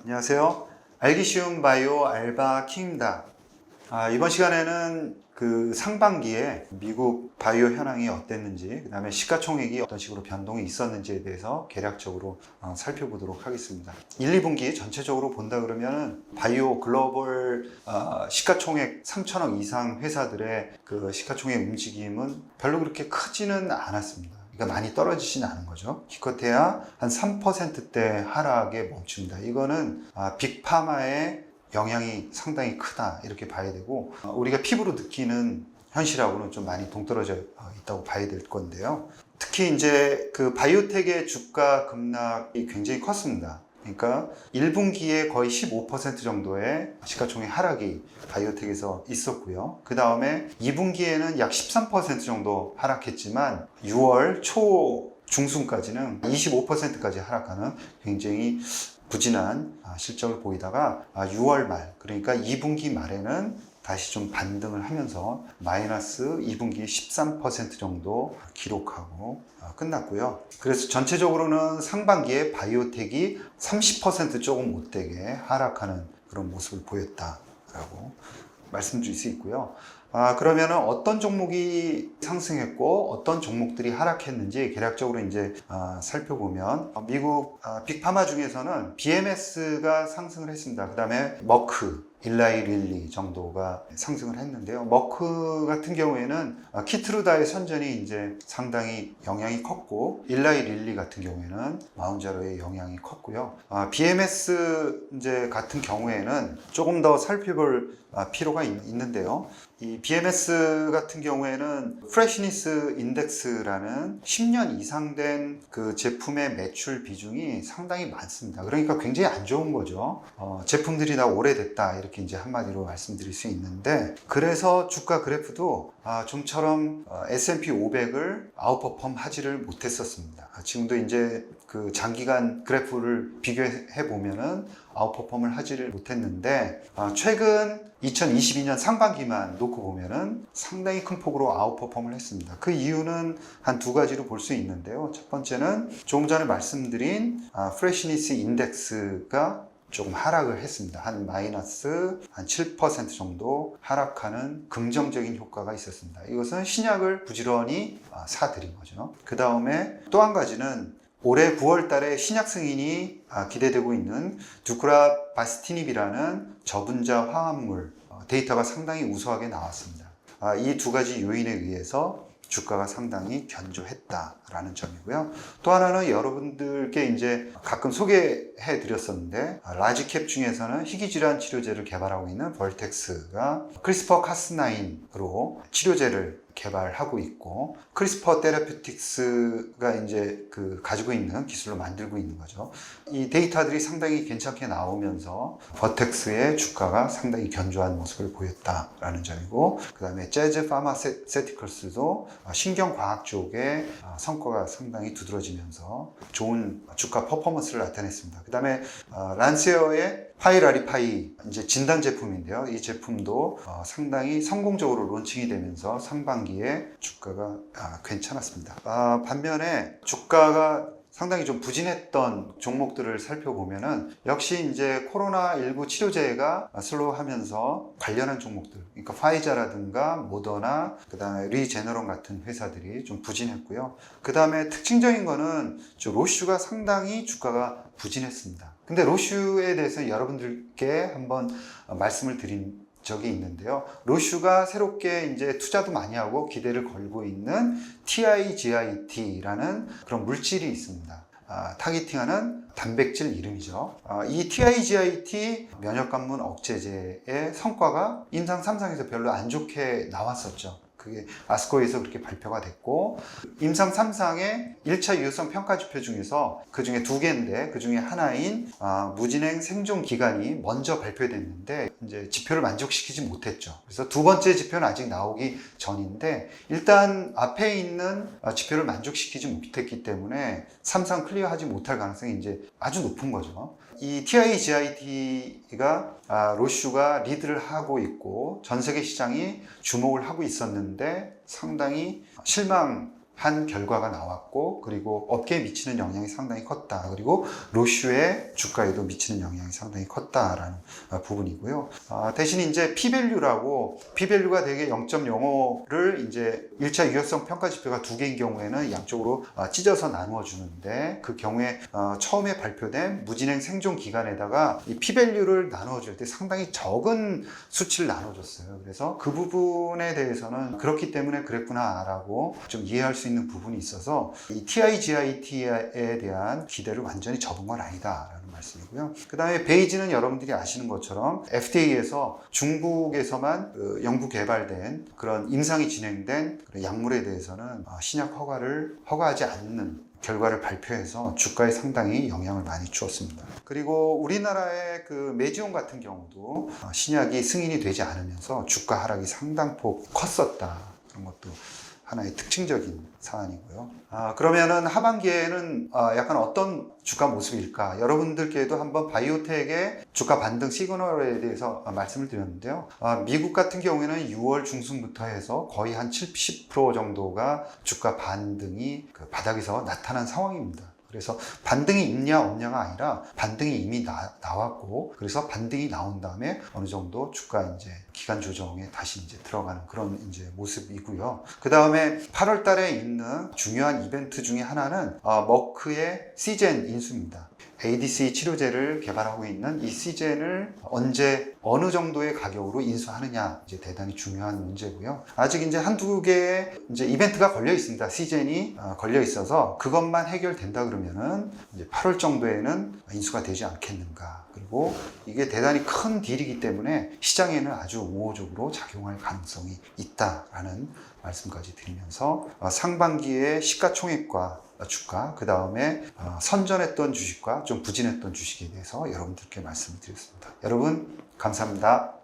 안녕하세요. 알기 쉬운 바이오 알바 킹입니다. 이번 시간에는 그 상반기에 미국 바이오 현황이 어땠는지, 그 다음에 시가총액이 어떤 식으로 변동이 있었는지에 대해서 개략적으로 살펴보도록 하겠습니다. 1, 2분기 전체적으로 본다 그러면 바이오 글로벌 시가총액 3천억 이상 회사들의 그 시가총액 움직임은 별로 그렇게 크지는 않았습니다. 그러니까 많이 떨어지지는 않은 거죠. 기껏해야 한 3%대 하락에 멈춥니다. 이거는 빅파마의 영향이 상당히 크다 이렇게 봐야 되고, 우리가 피부로 느끼는 현실하고는 좀 많이 동떨어져 있다고 봐야 될 건데요. 특히 이제 그 바이오텍의 주가 급락이 굉장히 컸습니다. 그러니까 1분기에 거의 15% 정도의 시가총액 하락이 바이오텍에서 있었고요. 그 다음에 2분기에는 약 13% 정도 하락했지만 6월 초 중순까지는 25%까지 하락하는 굉장히 부진한 실적을 보이다가 6월 말, 그러니까 2분기 말에는 다시 좀 반등을 하면서 마이너스 2분기 13% 정도 기록하고 끝났고요. 그래서 전체적으로는 상반기에 바이오텍이 30% 조금 못되게 하락하는 그런 모습을 보였다라고 말씀드릴 수 있고요. 그러면 어떤 종목이 상승했고 어떤 종목들이 하락했는지 개략적으로 이제 살펴보면, 미국 빅파마 중에서는 BMS가 상승을 했습니다. 그 다음에 머크, 일라이 릴리 정도가 상승을 했는데요. 머크 같은 경우에는 키트루다의 선전이 이제 상당히 영향이 컸고, 일라이 릴리 같은 경우에는 마운자로의 영향이 컸고요. BMS 이제 같은 경우에는 조금 더 살펴볼 필요가 있는데요. 이 BMS 같은 경우에는 프레시니스 인덱스라는 10년 이상 된 그 제품의 매출 비중이 상당히 많습니다. 그러니까 굉장히 안 좋은 거죠. 제품들이 다 오래됐다 이렇게 이제 한마디로 말씀드릴 수 있는데, 그래서 주가 그래프도 좀처럼 S&P 500을 아웃퍼폼 하지를 못했었습니다. 지금도 이제 그 장기간 그래프를 비교해 보면은 아웃퍼폼을 하지를 못했는데, 최근 2022년 상반기만 놓고 보면은 상당히 큰 폭으로 아웃퍼폼을 했습니다. 그 이유는 한 두 가지로 볼 수 있는데요. 첫 번째는 조금 전에 말씀드린 프레시니스 인덱스가 조금 하락을 했습니다. 한 마이너스 한 7% 정도 하락하는 긍정적인 효과가 있었습니다. 이것은 신약을 부지런히 사들인 거죠. 그 다음에 또 한 가지는 올해 9월 달에 신약 승인이 기대되고 있는 두크라바스티닙이라는 저분자 화합물 데이터가 상당히 우수하게 나왔습니다. 이 두 가지 요인에 의해서 주가가 상당히 견조했다라는 점이고요. 또 하나는 여러분들께 이제 가끔 소개해 드렸었는데, 라지캡 중에서는 희귀질환 치료제를 개발하고 있는 벌텍스가 크리스퍼 카스9으로 치료제를 개발하고 있고, 크리스퍼 테라퓨틱스가 이제 그 가지고 있는 기술로 만들고 있는 거죠. 이 데이터들이 상당히 괜찮게 나오면서 버텍스의 주가가 상당히 견조한 모습을 보였다라는 점이고, 그 다음에 재즈 파마세티컬스도 신경과학 쪽의 성과가 상당히 두드러지면서 좋은 주가 퍼포먼스를 나타냈습니다. 그 다음에 란세어의 파이라리파이 이제 진단 제품인데요. 이 제품도 상당히 성공적으로 론칭이 되면서 상반기에 주가가 괜찮았습니다. 반면에 주가가 상당히 좀 부진했던 종목들을 살펴보면은 역시 이제 코로나19 치료제가 슬로우하면서 관련한 종목들, 그러니까 파이자라든가 모더나, 그 다음에 리제너론 같은 회사들이 좀 부진했고요. 그 다음에 특징적인 거는 로슈가 상당히 주가가 부진했습니다. 근데 로슈에 대해서 여러분들께 한번 말씀을 드린 적이 있는데요. 로슈가 새롭게 이제 투자도 많이 하고 기대를 걸고 있는 TIGIT라는 그런 물질이 있습니다. 타겟팅하는 단백질 이름이죠. 이 TIGIT 면역관문 억제제의 성과가 임상 3상에서 별로 안 좋게 나왔었죠. 그게 아스코에서 그렇게 발표가 됐고, 임상 3상의 1차 유효성 평가 지표 중에서 그 중에 두 개인데, 그 중에 하나인 무진행 생존 기간이 먼저 발표됐는데 이제 지표를 만족시키지 못했죠. 그래서 두 번째 지표는 아직 나오기 전인데, 일단 앞에 있는 지표를 만족시키지 못했기 때문에 3상 클리어하지 못할 가능성이 이제 아주 높은 거죠. 이 TIGIT가 로슈가 리드를 하고 있고 전 세계 시장이 주목을 하고 있었는데 상당히 실망 한 결과가 나왔고, 그리고 업계에 미치는 영향이 상당히 컸다. 그리고 로슈의 주가에도 미치는 영향이 상당히 컸다라는 부분이고요. 대신 이제 P밸류라고, P밸류가 되게 0.05를 이제 1차 유효성 평가 지표가 두 개인 경우에는 양쪽으로 찢어서 나누어 주는데, 그 경우에 처음에 발표된 무진행 생존 기간에다가 이 P밸류를 나누어 줄 때 상당히 적은 수치를 나눠 줬어요. 그래서 그 부분에 대해서는 그렇기 때문에 그랬구나라고 좀 이해할 수 있는 부분이 있어서 이 TIGIT에 대한 기대를 완전히 접은 건 아니다라는 말씀이고요. 그 다음에 베이지는 여러분들이 아시는 것처럼 FDA에서 중국에서만 연구 개발된 그런 임상이 진행된 그런 약물에 대해서는 신약 허가를 허가하지 않는 결과를 발표해서 주가에 상당히 영향을 많이 주었습니다. 그리고 우리나라의 그 메지온 같은 경우도 신약이 승인이 되지 않으면서 주가 하락이 상당폭 컸었다. 그런 것도 하나의 특징적인 사안이고요. 그러면은 하반기에는 약간 어떤 주가 모습일까? 여러분들께도 한번 바이오텍의 주가 반등 시그널에 대해서 말씀을 드렸는데요. 미국 같은 경우에는 6월 중순부터 해서 거의 한 70% 정도가 주가 반등이 그 바닥에서 나타난 상황입니다. 그래서 반등이 있냐 없냐가 아니라 반등이 이미 나왔고, 그래서 반등이 나온 다음에 어느 정도 주가 이제 기간 조정에 다시 이제 들어가는 그런 이제 모습이고요. 그 다음에 8월 달에 있는 중요한 이벤트 중에 하나는 머크의 시젠 인수입니다. ADC 치료제를 개발하고 있는 이 시젠을 언제 어느 정도의 가격으로 인수하느냐, 이제 대단히 중요한 문제고요. 아직 이제 한두 개의 이제 이벤트가 걸려 있습니다. 시젠이 걸려 있어서 그것만 해결된다 그러면은 이제 8월 정도에는 인수가 되지 않겠는가. 그리고 이게 대단히 큰 딜이기 때문에 시장에는 아주 우호적으로 작용할 가능성이 있다라는 말씀까지 드리면서 상반기에 시가총액과 주가, 그 다음에 선전했던 주식과 좀 부진했던 주식에 대해서 여러분들께 말씀을 드렸습니다. 여러분 감사합니다.